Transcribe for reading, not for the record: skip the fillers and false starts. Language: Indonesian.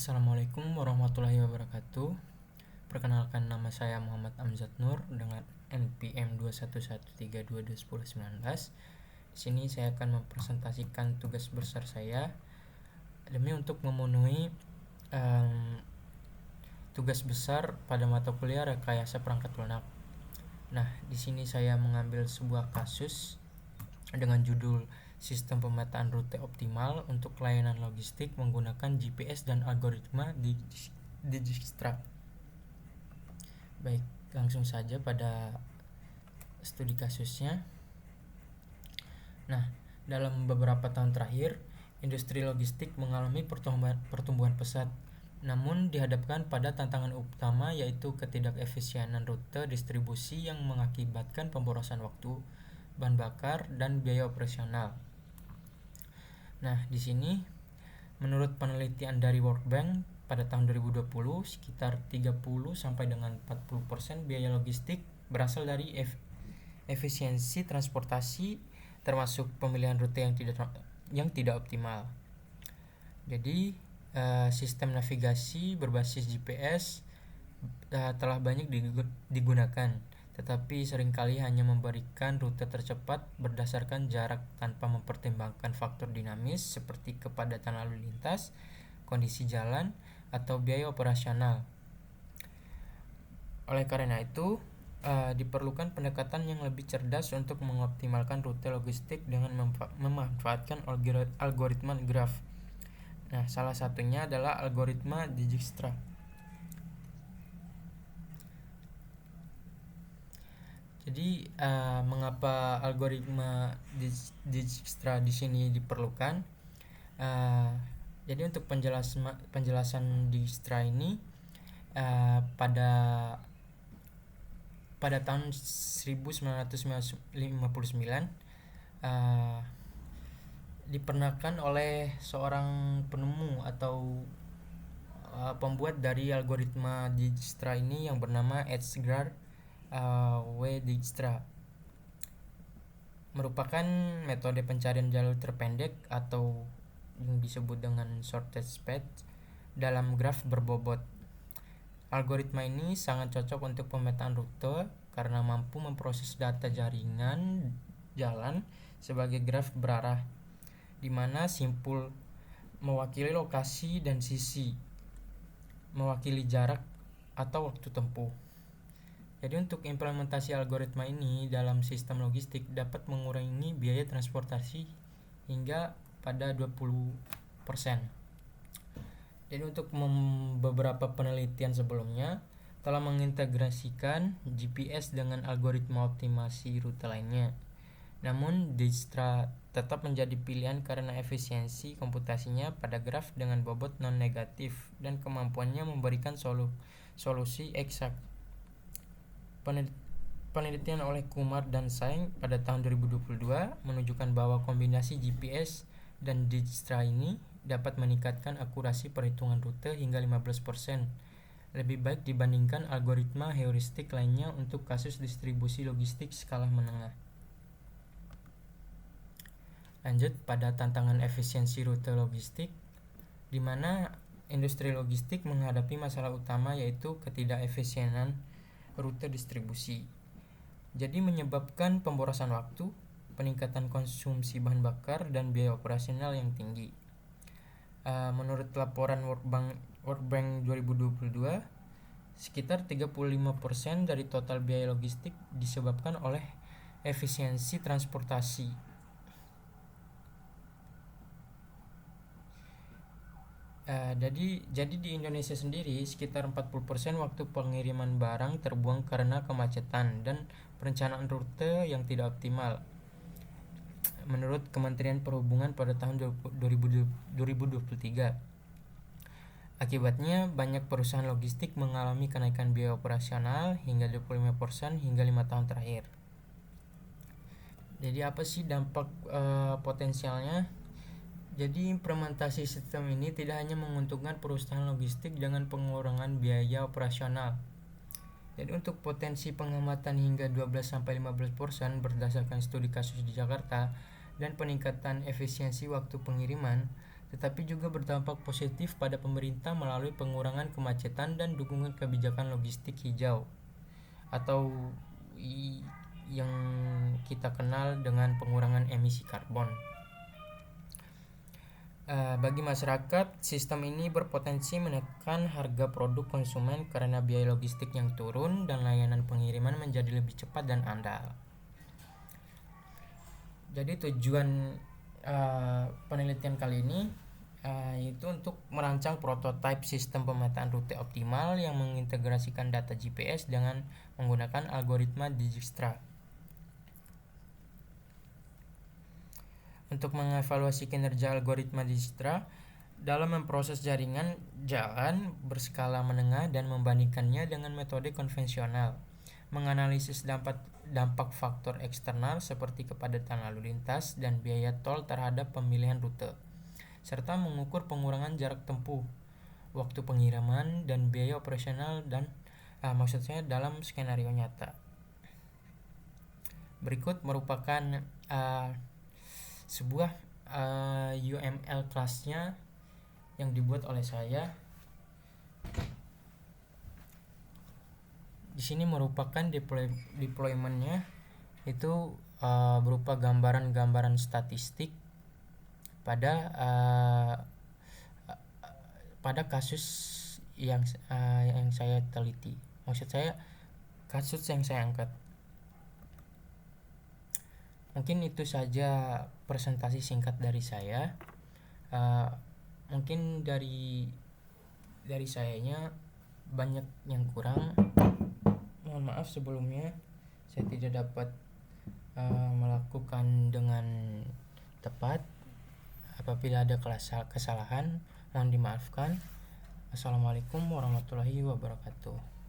Assalamualaikum warahmatullahi wabarakatuh. Perkenalkan, nama saya Muhammad Amzad Nur dengan NPM 211322109. Di sini saya akan mempresentasikan tugas besar saya demi untuk memenuhi tugas besar pada mata kuliah rekayasa perangkat lunak. Nah, di sini saya mengambil sebuah kasus dengan judul Sistem Pemetaan Rute Optimal untuk Layanan Logistik Menggunakan GPS dan Algoritma Dijkstra. Baik, langsung saja pada studi kasusnya. Nah, dalam beberapa tahun terakhir, industri logistik mengalami pertumbuhan pesat, namun dihadapkan pada tantangan utama, yaitu ketidakefisienan rute distribusi yang mengakibatkan pemborosan waktu, bahan bakar, dan biaya operasional. Nah, di sini menurut penelitian dari World Bank pada tahun 2020, sekitar 30 sampai dengan 40% biaya logistik berasal dari efisiensi transportasi, termasuk pemilihan rute yang tidak optimal. Jadi, sistem navigasi berbasis GPS telah banyak digunakan, tetapi seringkali hanya memberikan rute tercepat berdasarkan jarak tanpa mempertimbangkan faktor dinamis seperti kepadatan lalu lintas, kondisi jalan, atau biaya operasional. Oleh karena itu, diperlukan pendekatan yang lebih cerdas untuk mengoptimalkan rute logistik dengan memanfaatkan algoritma graf. Nah, salah satunya adalah algoritma Dijkstra. Jadi, mengapa algoritma Dijkstra di sini diperlukan? Jadi untuk penjelasan Dijkstra ini, pada tahun 1959 dipernahkan oleh seorang penemu atau pembuat dari algoritma Dijkstra ini yang bernama Edgar W. Dijkstra. Merupakan metode pencarian jalur terpendek atau yang disebut dengan shortest path dalam graf berbobot. Algoritma ini sangat cocok untuk pemetaan rute karena mampu memproses data jaringan jalan sebagai graf berarah, di mana simpul mewakili lokasi dan sisi mewakili jarak atau waktu tempuh. Jadi untuk implementasi algoritma ini dalam sistem logistik dapat mengurangi biaya transportasi hingga pada 20%. Jadi untuk beberapa penelitian sebelumnya telah mengintegrasikan GPS dengan algoritma optimasi rute lainnya. Namun Dijkstra tetap menjadi pilihan karena efisiensi komputasinya pada graf dengan bobot non-negatif dan kemampuannya memberikan solusi eksak. Penelitian oleh Kumar dan Singh pada tahun 2022 menunjukkan bahwa kombinasi GPS dan Dijkstra ini dapat meningkatkan akurasi perhitungan rute hingga 15%, lebih baik dibandingkan algoritma heuristik lainnya untuk kasus distribusi logistik skala menengah. Lanjut pada tantangan efisiensi rute logistik, di mana industri logistik menghadapi masalah utama, yaitu ketidakefisienan rute distribusi. Jadi menyebabkan pemborosan waktu, peningkatan konsumsi bahan bakar, dan biaya operasional yang tinggi. Menurut laporan World Bank 2022, sekitar 35% dari total biaya logistik disebabkan oleh efisiensi transportasi. Jadi di Indonesia sendiri sekitar 40% waktu pengiriman barang terbuang karena kemacetan dan perencanaan rute yang tidak optimal. Menurut Kementerian Perhubungan pada tahun 2023. Akibatnya banyak perusahaan logistik mengalami kenaikan biaya operasional hingga 25% hingga 5 tahun terakhir. Jadi apa sih dampak potensialnya? Jadi implementasi sistem ini tidak hanya menguntungkan perusahaan logistik dengan pengurangan biaya operasional. Jadi untuk potensi pengamatan hingga 12-15% berdasarkan studi kasus di Jakarta dan peningkatan efisiensi waktu pengiriman, tetapi juga berdampak positif pada pemerintah melalui pengurangan kemacetan dan dukungan kebijakan logistik hijau atau yang kita kenal dengan pengurangan emisi karbon. Bagi masyarakat, sistem ini berpotensi menekan harga produk konsumen karena biaya logistik yang turun dan layanan pengiriman menjadi lebih cepat dan andal. Jadi tujuan penelitian kali ini yaitu untuk merancang prototipe sistem pemetaan rute optimal yang mengintegrasikan data GPS dengan menggunakan algoritma Dijkstra. Untuk mengevaluasi kinerja algoritma Dijkstra dalam memproses jaringan jalan berskala menengah dan membandingkannya dengan metode konvensional, menganalisis dampak faktor eksternal seperti kepadatan lalu lintas dan biaya tol terhadap pemilihan rute, serta mengukur pengurangan jarak tempuh, waktu pengiriman, dan biaya operasional dan maksud saya dalam skenario nyata. Berikut merupakan sebuah UML kelasnya yang dibuat oleh saya. Di sini merupakan deploymentnya itu berupa gambaran-gambaran statistik pada kasus yang saya teliti. Maksud saya kasus yang saya angkat. Mungkin itu saja presentasi singkat dari saya. Mungkin dari sayanya banyak yang kurang. Mohon maaf sebelumnya saya tidak dapat melakukan dengan tepat. Apabila ada kesalahan, mohon dimaafkan. Assalamualaikum warahmatullahi wabarakatuh.